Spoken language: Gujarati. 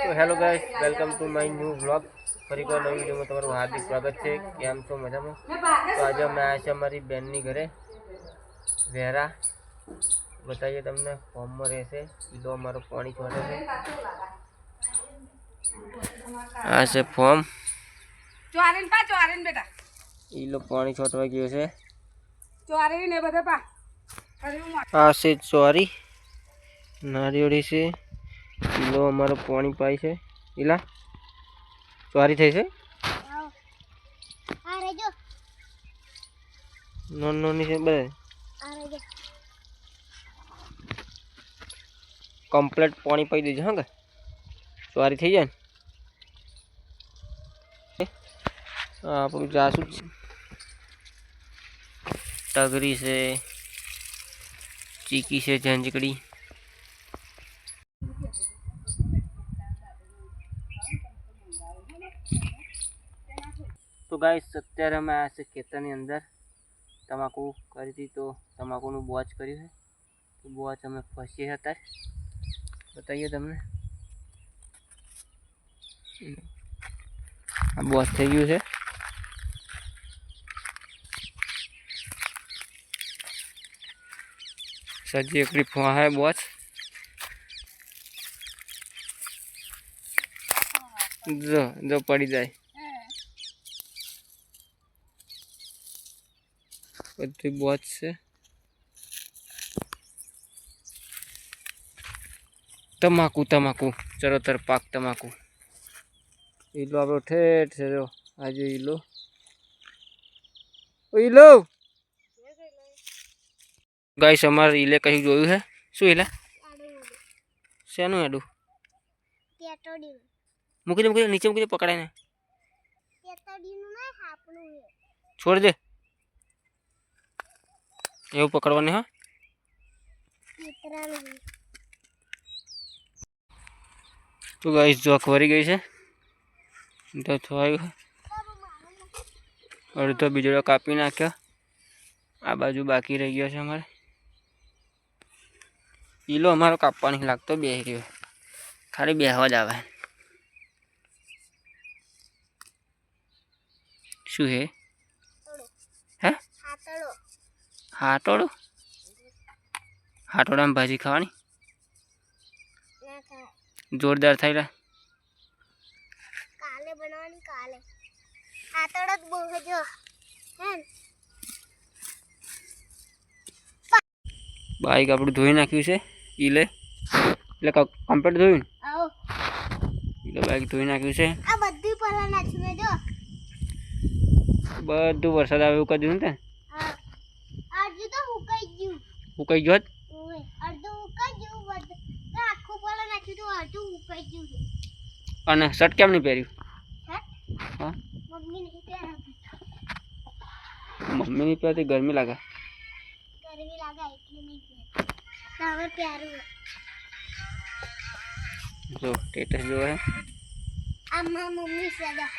तो hello guys, welcome to my new vlog. ફરી કોઈ નવી વિડીયોમાં તમારું હાર્દિક સ્વાગત છે। કેમ છો? મજામાં? તો આજે અમે આવ્યા છે અમારી બેનની ઘરે વેરા। बताइए તમને ફોર્મમાં રહેશે ઈલો અમારો પાણી છોડે છે। આ છે ફોર્મ ચોરીન બેટા ઈલો પાણી છોડવા ગયો છે। ચોરી ને બધે પા આ છે ચોરી નારિયેળી છે ઈલો અમારો પાણી પાય છે। ઈલા ચોરી થઈ છે નોની છે બધે કમ્પ્લીટ પાણી પાઈ દેજો। હા કે ચોરી થઈ જાય ને આપણું જાસૂદ છે, ટગરી છે, ચીકી છે, ઝંઝકડી। तो गाइस અત્યારે અમે આ છે ખેતરની અંદર તમાકુ કરી હતી। તો તમાકુનું બોચ કર્યું છે તો બોચ અમે ફસીએ હતા। બતાવીએ તમને આ બોચ થઈ ગયું છે। સજી એકડી ફોવા है બોચ जो पड़ी जाए बड़ी बोच से। तमाकू तमाकू चलो तर पाक तमाकू ईलो आप ठेठ से जो आज ईलो ईलो गाइस हमारे ईले कहीं जोयु है शू ईला शेनु एडू मूकी दे नीचे मूकी दे पकड़ाय ने छोड़ दे એવું પકડવાની। હા તો ગાઈસ જો ખવરી ગઈ છે તો થોય અડધો બીજડો કાપી નાખ્યો। આ બાજુ બાકી રહી ગયો છે અમારે ઈલો અમારો કાપવા નહીં લાગતો બેહી રહ્યો ખાલી બેહવા જ આવે। શું હે હે હાટોડું હાટોડામાં ભાજી ખાવાની જોરદાર થઈ લે કાલે બનાવવાની કાલે હાટોડો જ બોહજો હે બાઈક આપણું ધોઈ નાખ્યું છે ઈલે એટલે કમ્પ્લીટ ધોયું આવો ઈલે બાઈક ધોઈ નાખ્યું છે। આ બધું પલા નાખ્યું મે જો બધું વરસાદ આવે એવું કરી દીધું ને હા અડધું તો હુકાઈ ગયું હુકાઈ ગયો ઓય અડધું હુકાઈ ગયું બધું આખું પલા નાખ્યું તો અડધું હુકાઈ ગયું છે। અને શર્ટ કેમ નહીં પહેર્યું? હા મમ્મી નહીં પહેરાતી મમ્મી નહીં પહેરતી ગરમી લાગે એટલે નહીં પહેરતી હવે પહેરું જો સ્ટેટસ જો હે આમાં મમ્મી સદા